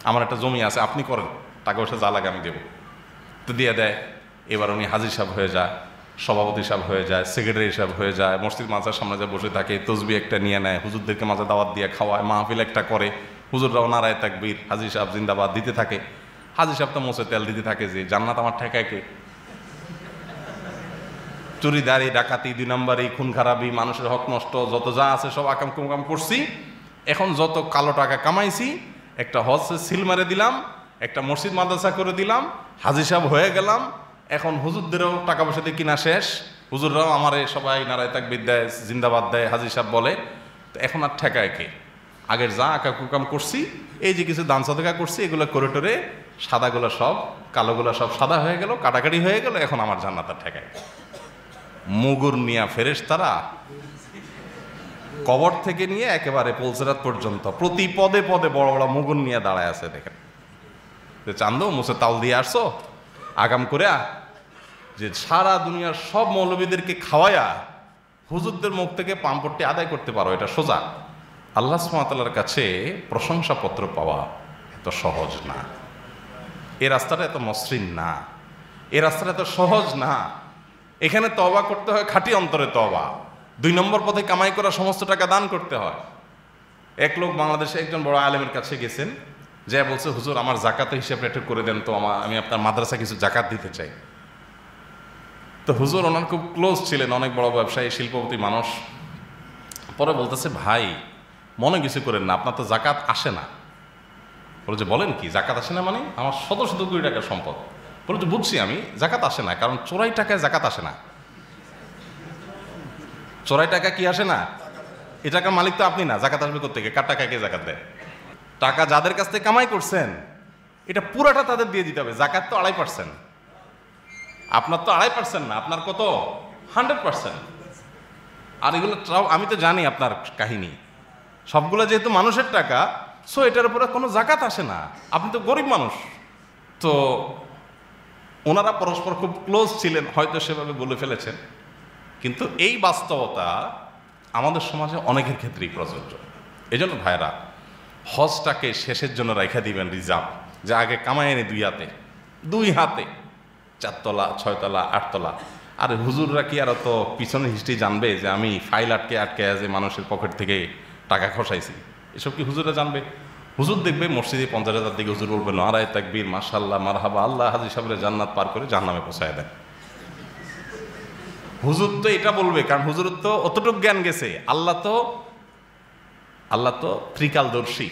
আমার একটা জমি আছে, আপনি করেন, টাকা পয়সা যা লাগে আমি দেবো। তো দিয়ে দেয়। এবার উনি হাজির সাহেব হয়ে যায়, সভাপতি সাহেব হয়ে যায়, সেক্রেটারি সাহেব হয়ে যায়, মসজিদ মাদ্রাসার সামনে যা বসে থাকে, তসবি একটা নিয়ে নেয়, হুজুরদেরকে মাঝে দাওয়াত দিয়ে খাওয়ায়, মাহফিল একটা করে, হুজুররাও নারায় তাকবীর, হাজির সাহেব জিন্দাবাদ দিতে থাকে। হাজির সাহেব তো মোছে তেল দিতে থাকে যে জান্নাত আমার ঠেকায় কে? চুরি দাঁড়ি ডাকাতি, 2 নম্বরই, খুন খারাপি, মানুষের হক নষ্ট, যত যা আছে সব আকাম কুকাম করছি। এখন যত কালো টাকা কামাইছি, একটা হজ সিল মারে দিলাম, একটা মসজিদ মাদ্রাসা করে দিলাম, হাজির সাহেব হয়ে গেলাম। এখন হুজুরদেরও টাকা পয়সা দিয়ে কিনা শেষ, হুজুররাও আমারে সবাই নারায় তাকবীর দেয়, জিন্দাবাদ দেয়, হাজির সাহেব বলে। তো এখন আর ঠেকায় কে? আগের যা আঁকা কুকাম করছি, এই যে কিছু দান সদকা করছি, এগুলো করে টোরে সাদাগুলো সব কালোগুলো সব সাদা হয়ে গেল, কাটাকাটি হয়ে গেল, এখন আমার জান্নাত আর ঠেকায়। মুগুর নিয়া ফেরেশতারা কবর থেকে নিয়ে একেবারে পলসেরাত পর্যন্ত প্রতি পদে পদে বড় বড় মুগুর নিয়ে দাঁড়ায় আছে। দেখেন যে চান্দো মুছে তাল দিয়ে আসছো আগাম করে, যে সারা দুনিয়ার সব মৌলবীদেরকে খাওয়ায়া হুজুরদের মুখ থেকে পাম্পট্টি আদায় করতে পারো, এটা সোজা। আল্লাহ সুবহানাহু ওয়া তাআলার কাছে প্রশংসাপত্র পাওয়া এত সহজ না, এই রাস্তাটা এত মসৃণ না, এই রাস্তাটা এত সহজ না। এখানে তওবা করতে হয়, খাঁটি অন্তরে তওবা। 2 নম্বর পথে কামাই করা সমস্ত টাকা দান করতে হয়। এক লোক বাংলাদেশে একজন বড় আলেমের কাছে গেছেন, যে বলছে, হুজুর আমার জাকাতের হিসাবটা একটু করে দেন তো, আমি আপনার মাদ্রাসা কিছু জাকাত দিতে চাই। তো হুজুর ওনার খুব ক্লোজ ছিলেন, অনেক বড় ব্যবসায়ী, শিল্পপতি মানুষ। পরে বলতেছে, ভাই মনে কিছু করেন না, আপনার তো জাকাত আসে না। বলে যে, বলেন কি জাকাত আসে না? মানে আমার শত শত কোটি টাকার সম্পদ। বলে যে, বুঝছি আমি, জাকাত আসে না, কারণ চোরাই টাকায় জাকাত আসে না। চোরাই টাকা কি আসে না? এ টাকার মালিক তো আপনি না, জাকাত আসবে কোত্থেকে? কার টাকা কে জাকাত দেয়? টাকা যাদের কাছ থেকে কামাই করছেন এটা পুরাটা তাদের দিয়ে দিতে হবে। জাকাত তো 2.5%, আপনার তো 2.5% না, আপনার কত? 100%। আর এগুলো আমি তো জানি আপনার কাহিনী, সবগুলো যেহেতু মানুষের টাকা, সো এটার উপরে কোনো জাকাত আসে না। আপনি তো গরিব মানুষ। তো ওনারা পরস্পর খুব ক্লোজ ছিলেন, হয়তো সেভাবে বলে ফেলেছেন, কিন্তু এই বাস্তবতা আমাদের সমাজে অনেকের ক্ষেত্রেই প্রযোজ্য। এই জন্য ভাইরা, হজটাকে শেষের জন্য রেখে দিবেন রিজার্ভ, যে আগে কামাই এনে দুই হাতে 4 তলা 6 তলা 8 তলা। আর হুজুররা কি আর তো পিছনের হিস্ট্রি জানবে যে আমি ফাইল আটকে যে মানুষের পকেট থেকে টাকা খসাইছি? এসব কি হুজুররা জানবে? হুজুর দেখবে মসজিদে 50,000 দিকে হুজুর বলবে নারায়ে তাকবীর, মাশাআল্লাহ, মারহাবা, আল্লাহ হাজী সাহেবের জান্নাত পার করে জাহান্নামে পৌঁছায় দেয়। হুজুর তো এটা বলবে, কারণ হুজুর তো অতটুকু জ্ঞান গেছে। আল্লাহ তো ত্রিকালদর্শী,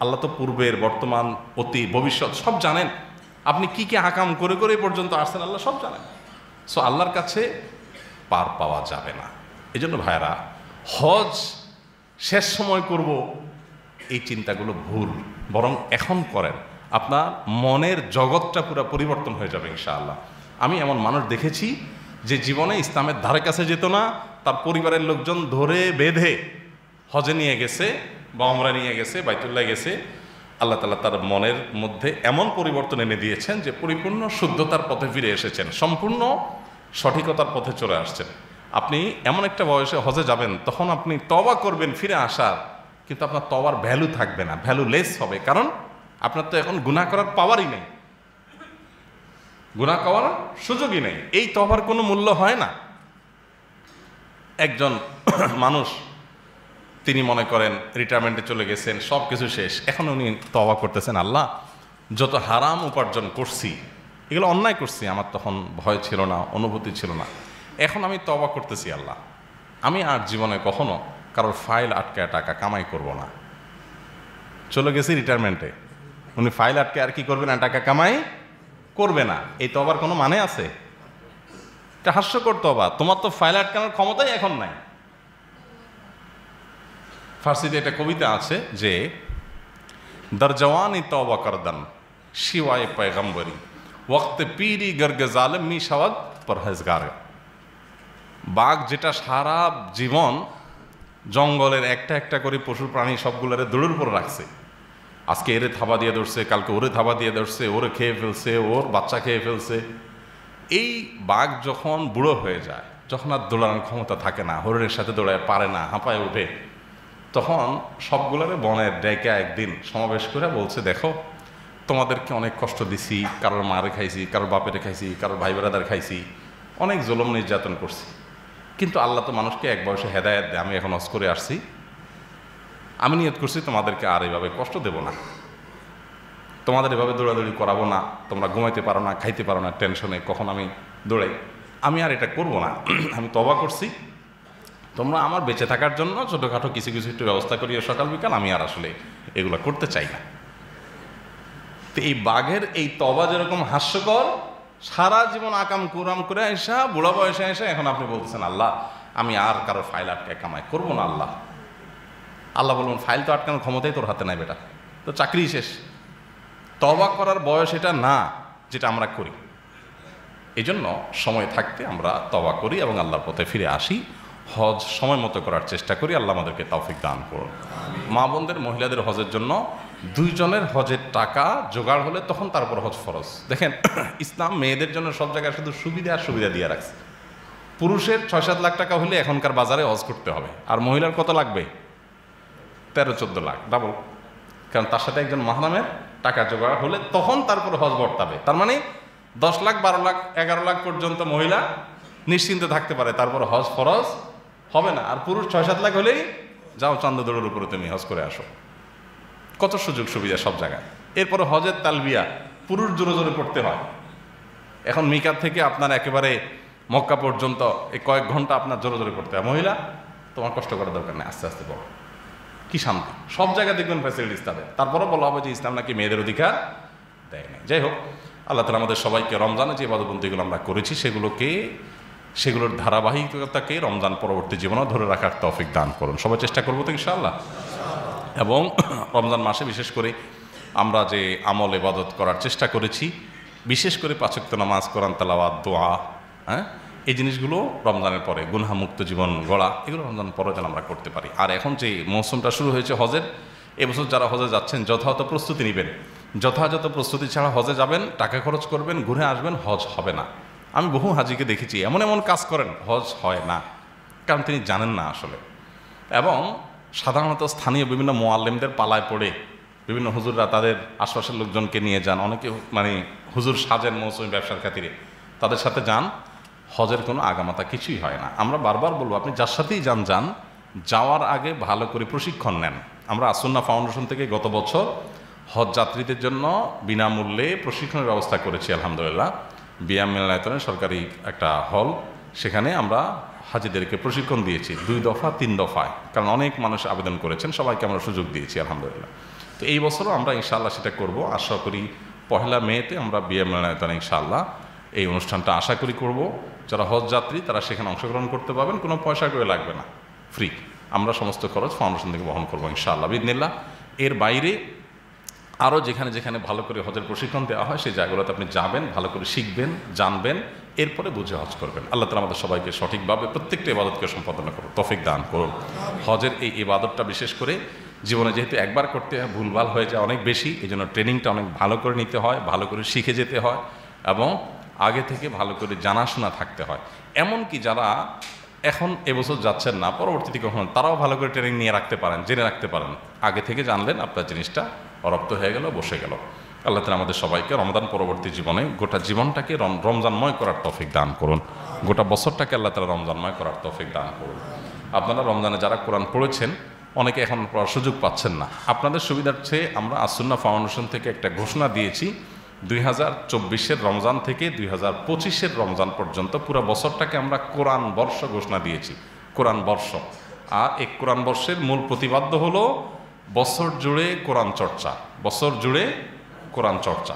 আল্লাহ তো পূর্বের, বর্তমান, অতি, ভবিষ্যৎ সব জানেন। আপনি কি কি হাকাম করে করে পর্যন্ত আসছেন, আল্লাহ সব জানেন। সো আল্লাহর কাছে পার পাওয়া যাবে না। এই জন্য ভাইরা, হজ শেষ সময় করব এই চিন্তাগুলো ভুল, বরং এখন করেন। আপনার মনের জগৎটা পুরো পরিবর্তন হয়ে যাবে ইনশাআল্লাহ। আমি এমন মানুষ দেখেছি যে জীবনে ইসলামের ধারে কাছে যেত না, তার পরিবারের লোকজন ধরে বেঁধে হজে নিয়ে গেছে বা ওমরা নিয়ে গেছে, বাইতুল্লাহ গেছে। আল্লাহ তাআলা তার মনের মধ্যে এমন পরিবর্তন এনে দিয়েছেন যে পরিপূর্ণ শুদ্ধতার পথে ফিরে এসেছেন, সম্পূর্ণ সঠিকতার পথে চলে আসছেন। আপনি এমন একটা বয়সে হজে যাবেন, তখন আপনি তওবা করবেন ফিরে আসার, কিন্তু আপনার তওবার ভ্যালু থাকবে না, ভ্যালু লেস হবে। কারণ আপনার তো এখন গুনাহ করার পাওয়ারই নেই, গুনাহ করার সুযোগই নেই। এই তওবার কোনো মূল্য হয় না। একজন মানুষ, তিনি মনে করেন রিটায়ারমেন্টে চলে গেছেন, সব কিছু শেষ, এখন উনি তওবা করতেছেন, আল্লাহ যত হারাম উপার্জন করছি, এগুলো অন্যায় করছি, আমার তখন ভয় ছিল না, অনুভূতি ছিল না, এখন আমি তওবা করতেছি, আল্লাহ আমি আর জীবনে কখনো কারোর ফাইল আটকায় টাকা কামাই করব না। চলে গেছি রিটায়ারমেন্টে, উনি ফাইল আটকে আর কি করবে না, টাকা কামাই করবে না। এই তওবার কোনো মানে আছে? এটা হাস্যকর তওবা। তোমার তো ফাইল আটকানোর ক্ষমতাই এখন নাই। ফার্সিতে একটা কবিতা আছে যে দরজওয়ানি তওবা করদান শিওয়ায়ে পয়গম্বরি ওয়াক্তে পীরি গর্গে জালেম মি শাওয়াদ পরহেজগার। বাঘ যেটা সারা জীবন জঙ্গলের একটা একটা করে পশু প্রাণী সবগুলোরে দৌড়ের উপর রাখছে, আজকে এরে থাবা দিয়ে ধরছে, কালকে ওরে থাবা দিয়ে ধরছে, ওরে খেয়ে ফেলছে, ওর বাচ্চা খেয়ে ফেলছে। এই বাঘ যখন বুড়ো হয়ে যায়, যখন আর দৌড়ানোর ক্ষমতা থাকে না, হরিণের সাথে দৌড়ায় পারে না, হাঁপায় ওঠে, তখন সবগুলোরে বনের ডেকে একদিন সমাবেশ করে বলছে, দেখো তোমাদেরকে অনেক কষ্ট দিছি, কারোর মারে খাইছি, কারোর বাপেরে খাইছি, কারোর ভাই বেড়াদার খাইছি, অনেক জুলুম নির্যাতন করছি, কিন্তু আল্লাহ তো মানুষকে এক বয়সে হেদায়েত দেয়। আমি এখন হজ করে আসছি, আমি নিয়ত করছি তোমাদেরকে আর এইভাবে কষ্ট দেব না, তোমাদের এভাবে দৌড়াদৌড়ি করাবো না, তোমরা ঘুমাইতে পারো না, খাইতে পারো না, টেনশনে কখন আমি দৌড়াই, আমি আর এটা করব না। আমি তওবা করছি, তোমরা আমার বেঁচে থাকার জন্য ছোটোখাটো কিছু কিছু একটু ব্যবস্থা করিয়ে সকাল বিকাল, আমি আর আসলে এগুলো করতে চাই না। তো এই বাঘের এই তওবা যেরকম হাস্যকর, সারা জীবন আকাম কুরাম করে আইসা বুড়া বয়সে আইসা এখন আপনি বলতেছেন, আল্লাহ আমি আর কারো ফাইল আটকায় কামাই করবো না। আল্লাহ বলবেন, ফাইল তো আটকানোর ক্ষমতাই তোর হাতে নাই বেটা, তো চাকরি শেষ। তওবা করার বয়স এটা না যেটা আমরা করি। এই জন্য সময় থাকতে আমরা তওবা করি এবং আল্লাহর পথে ফিরে আসি, হজ সময় মতো করার চেষ্টা করি। আল্লাহ আমাদেরকে তৌফিক দান করুন। মা বোনদের, মহিলাদের হজের জন্য 2 জনের হজের টাকা জোগাড় হলে তখন তারপর হজ ফরজ। দেখেন, ইসলাম মেয়েদের জন্য সব জায়গায় শুধু সুবিধা আর সুবিধা দিয়ে রাখছে। পুরুষের 6-7 লাখ টাকা হলে এখনকার বাজারে হজ করতে হবে, আর মহিলার কত লাগবে? 13-14 লাখ, ডাবল। কারণ তার সাথে একজন মাহরামের টাকা জোগাড় হলে তখন তারপর হজ বর্তাবে। তার মানে 10 লাখ, 12 লাখ, 11 লাখ পর্যন্ত মহিলা নিশ্চিন্তে থাকতে পারে, তারপর হজ ফরজ হবে না। আর পুরুষ 6-7 লাখ হলেই যাও চান্দদৌড়ের উপরে তুমি হজ করে আসো। কত সুযোগ সুবিধা সব জায়গায়। এরপরে হজের তালবিয়া পুরুষ জোরে জোরে পড়তে হয়। এখন মিকাত থেকে আপনার একেবারে মক্কা পর্যন্ত এই কয়েক ঘন্টা আপনার জোরে জোরে পড়তে হয়। মহিলা, তোমার কষ্ট করার দরকার নেই, আস্তে আস্তে পড়ো। কি শান্তি! সব জায়গায় দেখবেন ফ্যাসিলিটিস তাদের। তারপরে বলা হবে যে ইসলাম নাকি মেয়েদের অধিকার দেয় না। যাই হোক, আল্লাহ তাআলা আমাদের সবাইকে রমজানে যে ইবাদতবন্দিগুলো আমরা করেছি সেগুলোকে সেগুলোর ধারাবাহিকতাকে রমজান পরবর্তী জীবনেও ধরে রাখার তৌফিক দান করুন। সবাই চেষ্টা করবো তো ইনশাআল্লাহ। এবং রমজান মাসে বিশেষ করে আমরা যে আমল ইবাদত করার চেষ্টা করেছি, বিশেষ করে 5 ওয়াক্ত নামাজ, কোরআন তেলাওয়াত, দোয়া, এই জিনিসগুলো রমজানের পরে গুনাহমুক্ত জীবন গড়া, এগুলো রমজান পরে যেন আমরা করতে পারি। আর এখন যে মৌসুমটা শুরু হয়েছে হজের, এবছর যারা হজে যাচ্ছেন যথাযথ প্রস্তুতি নেবেন। যথাযথ প্রস্তুতি ছাড়া হজে যাবেন, টাকা খরচ করবেন, ঘুরে আসবেন, হজ হবে না। আমি বহু হাজিকে দেখেছি এমন এমন কাজ করেন, হজ হয় না, কারণ তিনি জানেন না আসলে। এবং সাধারণত স্থানীয় বিভিন্ন মোয়াল্লিমদের পালায় পড়ে বিভিন্ন হুজুররা তাদের আশপাশের লোকজনকে নিয়ে যান, অনেকে হুজুর সাজেন মৌসুমী ব্যবসার খাতিরে, তাদের সাথে যান, হজের কোনো আগামাতা কিছুই হয় না। আমরা বারবার বলবো, আপনি যার সাথেই যান, যাওয়ার আগে ভালো করে প্রশিক্ষণ নেন। আমরা আসুন্না ফাউন্ডেশন থেকে গত বছর হজ যাত্রীদের জন্য বিনামূল্যে প্রশিক্ষণের ব্যবস্থা করেছি আলহামদুলিল্লাহ। বিয়াম মিলনায়তনে সরকারি একটা হল, সেখানে আমরা হাজিদেরকে প্রশিক্ষণ দিয়েছি 2 দফা 3 দফায়, কারণ অনেক মানুষ আবেদন করেছেন, সবাইকে আমরা সুযোগ দিয়েছি আলহামদুলিল্লাহ। তো এই বছরও আমরা ইনশাআল্লাহ সেটা করব। আশা করি 1 মেতে আমরা বিয়াম মিলনায়তনে ইনশাআল্লাহ এই অনুষ্ঠানটা আশা করি করব। যারা হজ যাত্রী তারা সেখানে অংশগ্রহণ করতে পারবেন, কোনো পয়সা করে লাগবে না, ফ্রি। আমরা সমস্ত খরচ ফাউন্ডেশন থেকে বহন করবো ইনশাআল্লাহ বিদিনিল্লাহ। এর বাইরে আরও যেখানে যেখানে ভালো করে হজের প্রশিক্ষণ দেওয়া হয় সেই জায়গাগুলোতে আপনি যাবেন, ভালো করে শিখবেন, জানবেন, এরপরে বুঝে হজ করবেন। আল্লাহ তাআলা আমাদের সবাইকে সঠিকভাবে প্রত্যেকটা ইবাদতকে সম্পাদন করুন, তৌফিক দান করুন। হজের এই ইবাদতটা বিশেষ করে জীবনে যেহেতু একবার করতে হয়, ভুলভাল হয়ে যায় অনেক বেশি, এই জন্য ট্রেনিংটা অনেক ভালো করে নিতে হয়, ভালো করে শিখে যেতে হয় এবং আগে থেকে ভালো করে জানাশোনা থাকতে হয়। এমনকি যারা এখন এবছর যাচ্ছেন না, পরবর্তীতে কখন তারাও ভালো করে ট্রেনিং নিয়ে রাখতে পারেন, জেনে রাখতে পারেন। আগে থেকে জানলেন, আপনার জিনিসটা রপ্ত হয়ে গেল, বসে গেল। আল্লাহ তাআলা আমাদের সবাইকে রমজান পরবর্তী জীবনে গোটা জীবনটাকে রমজানময় করার তৌফিক দান করুন, গোটা বছরটাকে আল্লাহ তাআলা রমজানময় করার তৌফিক দান করুন। আপনারা রমজানে যারা কোরআন পড়েছেন, অনেকে এখন পড়ার সুযোগ পাচ্ছেন না, আপনাদের সুবিধার্থে আমরা আসুন্না ফাউন্ডেশন থেকে একটা ঘোষণা দিয়েছি, 2024-এর রমজান থেকে 2025-এর রমজান পর্যন্ত পুরো বছরটাকে আমরা কোরআন বর্ষ ঘোষণা দিয়েছি, কোরআন বর্ষ। আর এই কোরআন বর্ষের মূল প্রতিপাদ্য হলো বছর জুড়ে কোরআন চর্চা, বছর জুড়ে কোরআন চর্চা।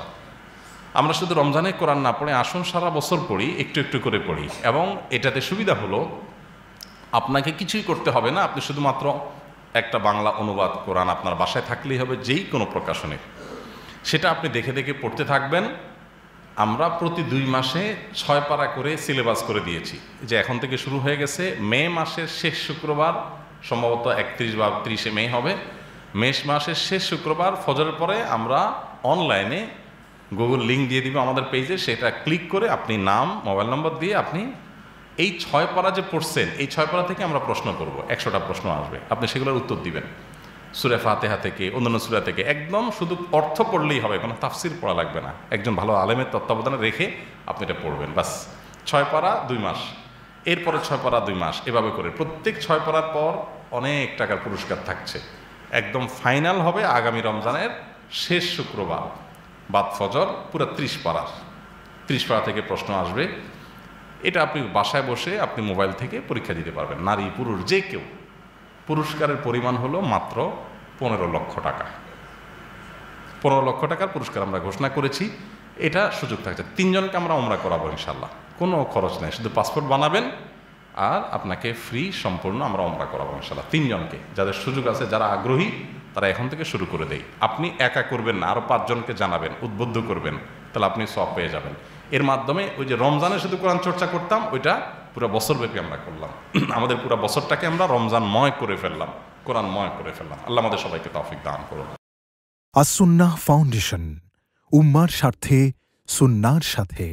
আমরা শুধু রমজানে কোরআন না পড়ে আসুন সারা বছর পড়ি, একটু একটু করে পড়ি। এবং এটাতে সুবিধা হলো আপনাকে কিছুই করতে হবে না, আপনি শুধুমাত্র একটা বাংলা অনুবাদ কোরআন আপনার বাসায় থাকলেই হবে, যেই কোনো প্রকাশনে, সেটা আপনি দেখে দেখে পড়তে থাকবেন। আমরা প্রতি 2 মাসে 6 পারা করে সিলেবাস করে দিয়েছি, যে এখন থেকে শুরু হয়ে গেছে। মে মাসের শেষ শুক্রবার, সম্ভবত 31 বা 30 মে হবে, মে মাসের শেষ শুক্রবার ফজরের পরে আমরা অনলাইনে গুগল লিঙ্ক দিয়ে দিব আমাদের পেজে, সেটা ক্লিক করে আপনি নাম, মোবাইল নম্বর দিয়ে আপনি এই 6 পারা যে পড়ছেন, এই 6 পারা থেকে আমরা প্রশ্ন করব, 100টা প্রশ্ন আসবে, আপনি সেগুলোর উত্তর দিবেন। সূরা ফাতিহা থেকে, অন্যান্য সূরা থেকে, একদম শুধু অর্থ পড়লেই হবে, কোনো তাফসির পড়া লাগবে না। একজন ভালো আলেমের তত্ত্বাবধানে রেখে আপনি এটা পড়বেন, বাস। 6 পারা 2 মাস, এরপরে 6 পারা 2 মাস, এভাবে করে প্রত্যেক 6 পারার পর অনেক টাকার পুরস্কার থাকছে। একদম ফাইনাল হবে আগামী রমজানের শেষ শুক্রবার বাদ ফজর, পুরো 30 পারা থেকে প্রশ্ন আসবে। এটা আপনি বাসায় বসে আপনি মোবাইল থেকে পরীক্ষা দিতে পারবেন, নারী পুরুষ যে কেউ। পুরস্কারের পরিমাণ হলো মাত্র 15 লক্ষ টাকা। 15 লক্ষ টাকার পুরস্কার আমরা ঘোষণা করেছি। এটা সুযোগ থাকছে, 3 জনকে আমরা ওমরা করাবো ইনশাল্লাহ, কোনো খরচ নেই, শুধু পাসপোর্ট বানাবেন আর আপনাকে ফ্রি সম্পূর্ণ আমরা ওমরা করাবো ইনশাল্লাহ। 3 জনকে, যাদের সুযোগ আছে, যারা আগ্রহী, তারা এখন থেকে শুরু করে দেয়। আপনি একা করবেন না, আরও 5 জনকে জানাবেন, উদ্বুদ্ধ করবেন, তাহলে আপনি সওয়াব পেয়ে যাবেন। এর মাধ্যমে ওই যে রমজানে শুধু কোরআন চর্চা করতাম, ওইটা পুরো বছরব্যাপী আমরা করলাম। আমাদের পুরো বছরটাকে আমরা রমজানময় করে ফেললাম, কোরআনময় করে ফেললাম। আল্লাহ আমাদের সবাইকে তৌফিক দান করুন। আস-সুন্নাহ ফাউন্ডেশন, উম্মার স্বার্থে, সুন্নাহর সাথে।